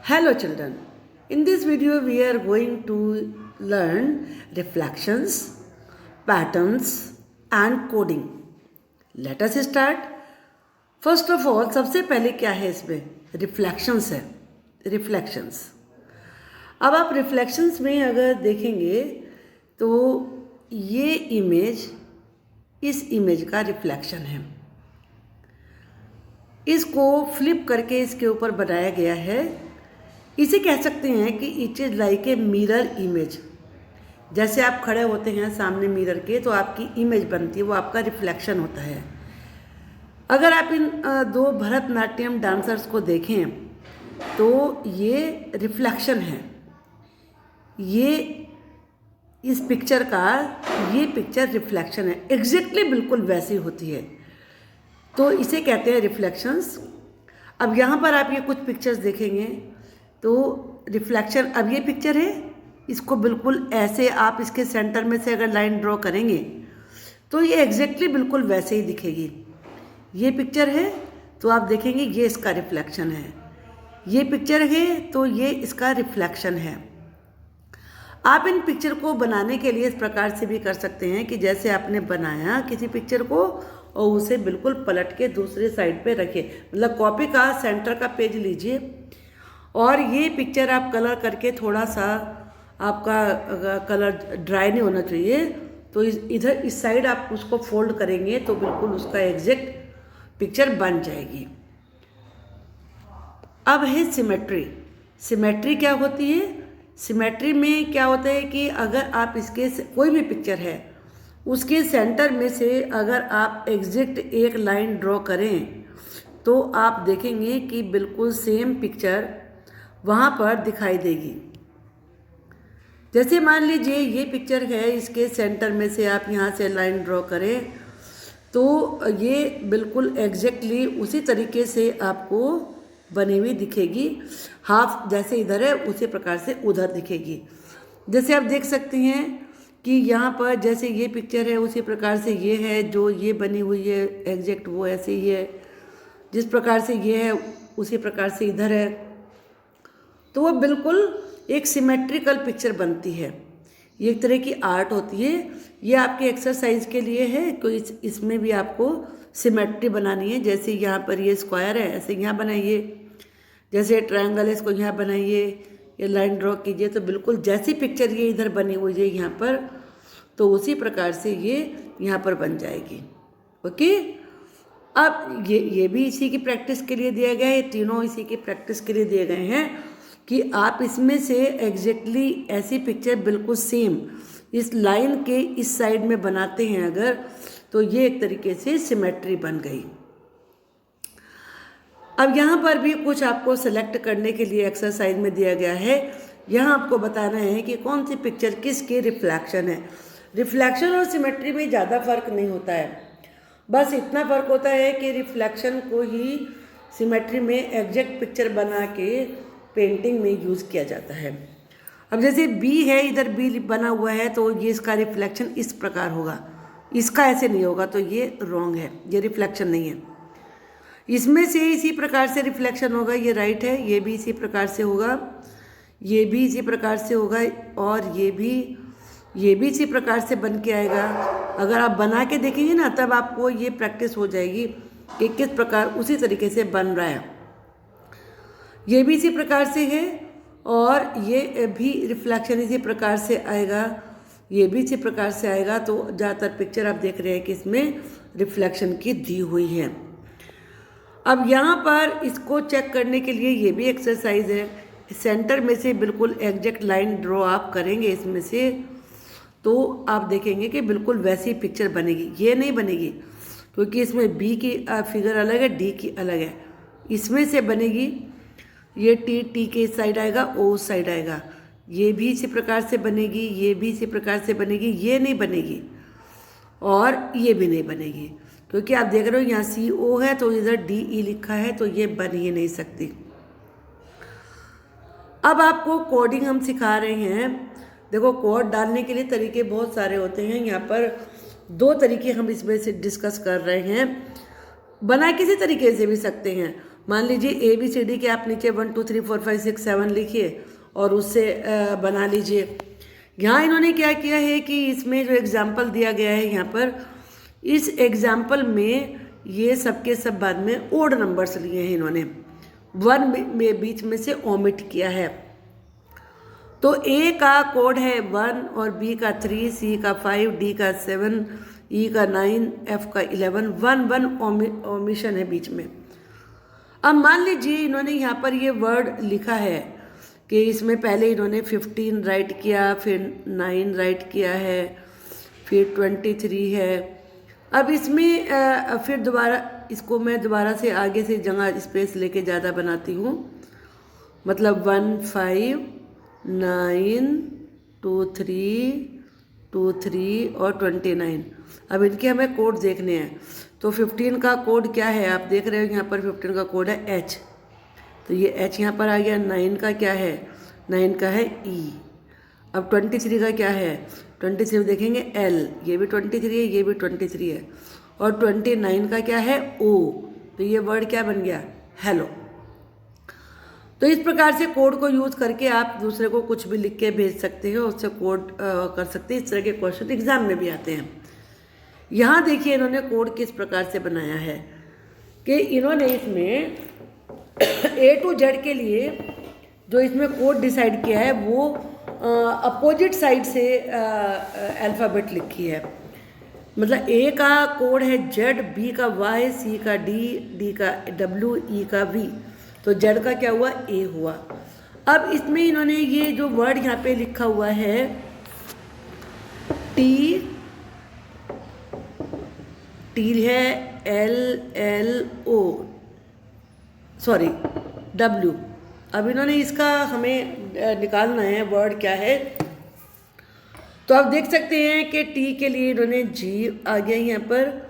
Hello children, in this video we are going to learn reflections, patterns and coding. Let us start. First of all, सबसे पहले क्या है इसमें? Reflections है. Reflections. अब आप रिफ्लेक्शंस में अगर देखेंगे तो ये इमेज इस इमेज का रिफ्लेक्शन है. इसको फ्लिप करके इसके ऊपर बनाया गया है. इसे कह सकते हैं कि it is like a mirror image. जैसे आप खड़े होते हैं सामने मिरर के तो आपकी इमेज बनती है, वो आपका रिफ्लेक्शन होता है. अगर आप इन दो भरतनाट्यम डांसर्स को देखें तो ये रिफ्लेक्शन है. ये इस पिक्चर का ये पिक्चर रिफ्लेक्शन है. एग्जैक्टली बिल्कुल वैसी होती है, तो इसे कहते हैं रिफ्लेक्शंस. अब यहाँ पर आप ये कुछ पिक्चर्स देखेंगे तो रिफ्लेक्शन. अब ये पिक्चर है, इसको बिल्कुल ऐसे आप इसके सेंटर में से अगर लाइन ड्रॉ करेंगे तो ये एग्जैक्टली बिल्कुल वैसे ही दिखेगी. ये पिक्चर है तो आप देखेंगे ये इसका रिफ्लेक्शन है. ये पिक्चर है तो ये इसका रिफ्लेक्शन है. आप इन पिक्चर को बनाने के लिए इस प्रकार से भी कर सकते हैं कि जैसे आपने बनाया किसी पिक्चर को और उसे बिल्कुल पलट के दूसरे साइड पे रखिए. मतलब कॉपी का सेंटर का पेज लीजिए और ये पिक्चर आप कलर करके, थोड़ा सा आपका कलर ड्राई नहीं होना चाहिए, तो इधर इस साइड आप उसको फोल्ड करेंगे तो बिल्कुल उसका एग्जैक्ट पिक्चर बन जाएगी. अब है सिमेट्री. सिमेट्री क्या होती है? सिमेट्री में क्या होता है कि अगर आप इसके कोई भी पिक्चर है उसके सेंटर में से अगर आप एग्जैक्ट एक लाइन ड्रॉ करें तो आप देखेंगे कि बिल्कुल सेम पिक्चर वहाँ पर दिखाई देगी. जैसे मान लीजिए ये पिक्चर है, इसके सेंटर में से आप यहाँ से लाइन ड्रॉ करें तो ये बिल्कुल एग्जैक्टली उसी तरीके से आपको बनी हुई दिखेगी. हाफ जैसे इधर है उसी प्रकार से उधर दिखेगी. जैसे आप देख सकते हैं कि यहाँ पर जैसे ये पिक्चर है उसी प्रकार से ये है, जो ये बनी हुई है एग्जैक्ट वो ऐसे ही है. जिस प्रकार से ये है उसी प्रकार से इधर है, तो वो बिल्कुल एक सिमेट्रिकल पिक्चर बनती है. ये एक तरह की आर्ट होती है. ये आपके एक्सरसाइज के लिए है, कोई इसमें भी आपको सिमेट्री बनानी है. जैसे यहाँ पर ये स्क्वायर है ऐसे यहाँ बनाइए, जैसे ट्रायंगल है इसको यहाँ बनाइए, ये लाइन ड्रॉ कीजिए तो बिल्कुल जैसी पिक्चर ये इधर बनी हुई है यहाँ पर, तो उसी प्रकार से ये यहाँ पर बन जाएगी. ओके. अब ये भी इसी की प्रैक्टिस के लिए दिया गया है. ये तीनों इसी की प्रैक्टिस के लिए दिए गए हैं कि आप इसमें से एग्जैक्टली ऐसी पिक्चर बिल्कुल सेम इस लाइन के इस साइड में बनाते हैं अगर, तो ये एक तरीके से सिमेट्री बन गई. अब यहाँ पर भी कुछ आपको सेलेक्ट करने के लिए एक्सरसाइज में दिया गया है. यहाँ आपको बताना है कि कौन सी पिक्चर किसकी रिफ्लेक्शन है. रिफ्लेक्शन और सिमेट्री में ज़्यादा फर्क नहीं होता है, बस इतना फ़र्क होता है कि रिफ्लेक्शन को ही सिमेट्री में एग्जैक्ट पिक्चर बना के पेंटिंग में यूज़ किया जाता है. अब जैसे बी है, इधर बी बना हुआ है तो ये इसका रिफ्लेक्शन इस प्रकार होगा, इसका ऐसे नहीं होगा, तो ये रॉन्ग है, ये रिफ्लेक्शन नहीं है. इसमें से इसी प्रकार से रिफ्लेक्शन होगा. ये राइट है, ये भी इसी प्रकार से होगा, ये भी इसी प्रकार से होगा और ये भी इसी प्रकार से बन के आएगा. अगर आप बना के देखेंगे ना तब आपको ये प्रैक्टिस हो जाएगी कि किस प्रकार उसी तरीके से बन रहा है. ये भी इसी प्रकार से है और ये भी रिफ्लेक्शन इसी प्रकार से आएगा, ये भी इसी प्रकार से आएगा. तो ज़्यादातर पिक्चर आप देख रहे हैं कि इसमें रिफ्लेक्शन की दी हुई है. अब यहाँ पर इसको चेक करने के लिए ये भी एक्सरसाइज है. सेंटर में से बिल्कुल एग्जैक्ट लाइन ड्रॉ आप करेंगे इसमें से तो आप देखेंगे कि बिल्कुल वैसी पिक्चर बनेगी. ये नहीं बनेगी क्योंकि इसमें बी की फिगर अलग है, डी की अलग है. इसमें से बनेगी, ये टी के साइड आएगा, ओ साइड आएगा. ये भी इसी प्रकार से बनेगी, ये भी इसी प्रकार से बनेगी. ये नहीं बनेगी और ये भी नहीं बनेगी क्योंकि आप देख रहे हो यहाँ सी ओ है तो इधर डी ई लिखा है, तो ये बन ही नहीं सकती. अब आपको कोडिंग हम सिखा रहे हैं. देखो, कोड डालने के लिए तरीके बहुत सारे होते हैं. यहाँ पर दो तरीके हम इसमें से डिस्कस कर रहे हैं. बना किसी तरीके से भी सकते हैं, मान लीजिए ABCD के आप नीचे 1 2 3 4 5 6 7 लिखिए और उससे बना लीजिए। यहाँ इन्होंने क्या किया है कि इसमें जो एग्जाम्पल दिया गया है यहाँ पर, इस एग्जाम्पल में ये सबके सब बाद में ओड नंबर्स लिए हैं इन्होंने, 1 में बीच में से ओमिट किया है। तो A का कोड है 1 और B का 3, C का 5, D का 7, E का 9, F का 11, 1 ओमिशन है बीच में। अब मान लीजिए इन्होंने यहाँ पर ये वर्ड लिखा है कि इसमें पहले इन्होंने 15 राइट किया, फिर 9 राइट किया है, फिर 23 है। अब इसमें फिर दोबारा इसको मैं दोबारा से आगे से जगह स्पेस लेके ज़्यादा बनाती हूँ, मतलब 1 5 9 2 3 2 3 और 29। अब इनके हमें कोड देखने हैं। तो 15 का कोड क्या है, आप देख रहे हो यहाँ पर 15 का कोड है H, तो ये H यहाँ पर आ गया। 9 का क्या है, 9 का है E। अब 23 का क्या है, 23 देखेंगे L, ये भी 23 है, ये भी 23 है। और 29 का क्या है, O, तो ये वर्ड क्या बन गया, हेलो। तो इस प्रकार से कोड को यूज़ करके आप दूसरे को कुछ भी लिख के भेज सकते हो, उससे कोड कर सकते हैं। इस तरह के क्वेश्चन एग्जाम में भी आते हैं। यहाँ देखिए इन्होंने कोड किस प्रकार से बनाया है कि इन्होंने इसमें A to Z के लिए जो इसमें कोड डिसाइड किया है वो अपोजिट साइड से अल्फ़ाबेट लिखी है। मतलब A का कोड है Z, B का Y, C का D, D का W, E का V। तो Z का क्या हुआ, A हुआ। अब इसमें इन्होंने ये जो वर्ड यहाँ पे लिखा हुआ है T है LLO, सॉरी W। अब इन्होंने इसका हमें निकालना है वर्ड क्या है। तो आप देख सकते हैं कि T के लिए इन्होंने G आ गया यहाँ पर,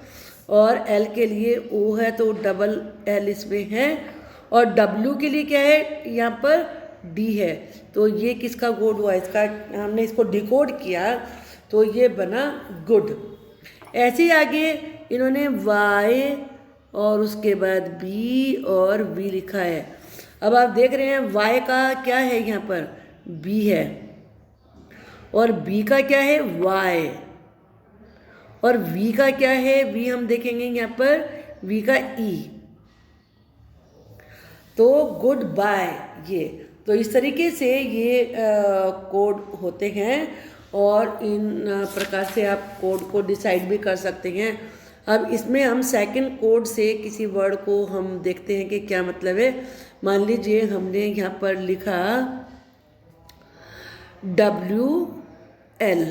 और L के लिए O है तो डबल L इसमें है, और W के लिए क्या है यहाँ पर D है। तो ये किसका कोड हुआ, इसका हमने इसको डिकोड किया तो ये बना गुड। ऐसे ही आगे इन्होंने Y और उसके बाद B और V लिखा है। अब आप देख रहे हैं Y का क्या है यहाँ पर, B है, और B का क्या है, Y, और V का क्या है, V हम देखेंगे यहाँ पर V का E। तो गुड बाय, ये तो इस तरीके से ये कोड होते हैं, और इन प्रकार से आप कोड को डिसाइड भी कर सकते हैं। अब इसमें हम सेकंड कोड से किसी वर्ड को हम देखते हैं कि क्या मतलब है। मान लीजिए हमने यहाँ पर लिखा WL।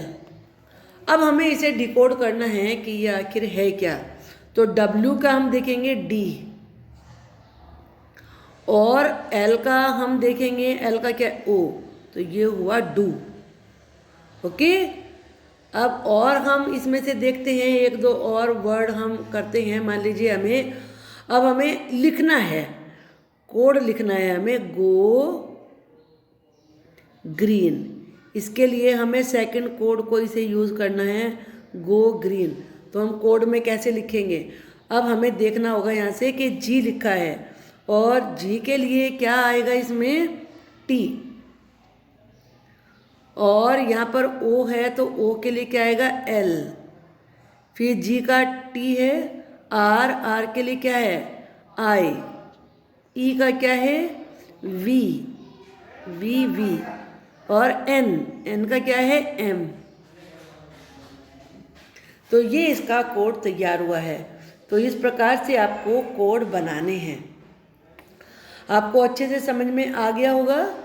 अब हमें इसे डिकोड करना है कि ये आखिर है क्या। तो W का हम देखेंगे D, और L का हम देखेंगे, L का क्या O, तो ये हुआ डू। ओके। अब और हम इसमें से देखते हैं एक दो और वर्ड हम करते हैं। मान लीजिए हमें लिखना है, कोड लिखना है हमें, गो ग्रीन। इसके लिए हमें सेकंड कोड को इसे यूज़ करना है, गो ग्रीन। तो हम कोड में कैसे लिखेंगे, अब हमें देखना होगा यहाँ से कि G लिखा है, और G के लिए क्या आएगा इसमें, T, और यहाँ पर O है तो O के लिए क्या आएगा, L, फिर G का T है, R के लिए क्या है, I, E का क्या है, V, और N का क्या है, M। तो ये इसका कोड तैयार हुआ है। तो इस प्रकार से आपको कोड बनाने हैं। आपको अच्छे से समझ में आ गया होगा।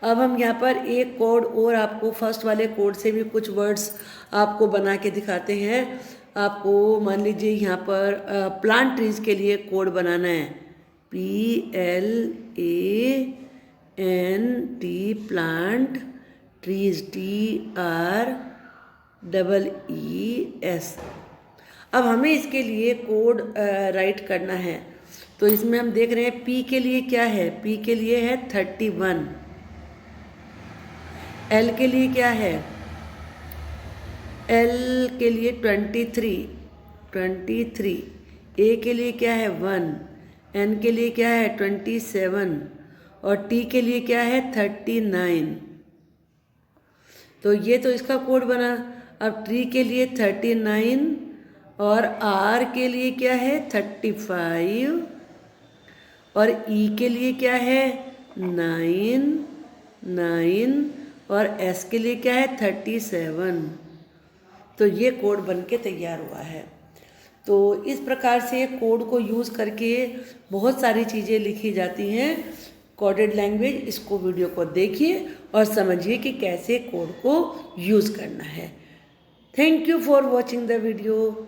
अब हम यहाँ पर एक कोड और आपको फर्स्ट वाले कोड से भी कुछ वर्ड्स आपको बना के दिखाते हैं। आपको मान लीजिए यहाँ पर प्लांट ट्रीज के लिए कोड बनाना है, PLANT, प्लांट ट्रीज, TREES। अब हमें इसके लिए कोड राइट करना है। तो इसमें हम देख रहे हैं P के लिए क्या है, P के लिए है 31, L के लिए क्या है, L के लिए 23, A के लिए क्या है 1, एन के लिए क्या है 27 और टी के लिए क्या है 39। तो ये तो इसका कोड बना। अब ट्री के लिए 39 और आर के लिए क्या है 35 और ई के लिए क्या है 9 और एस के लिए क्या है 37। तो ये कोड बन के तैयार हुआ है। तो इस प्रकार से कोड को यूज़ करके बहुत सारी चीज़ें लिखी जाती हैं कोडेड लैंग्वेज। इसको वीडियो को देखिए और समझिए कि कैसे कोड को यूज़ करना है। Thank you for watching the video.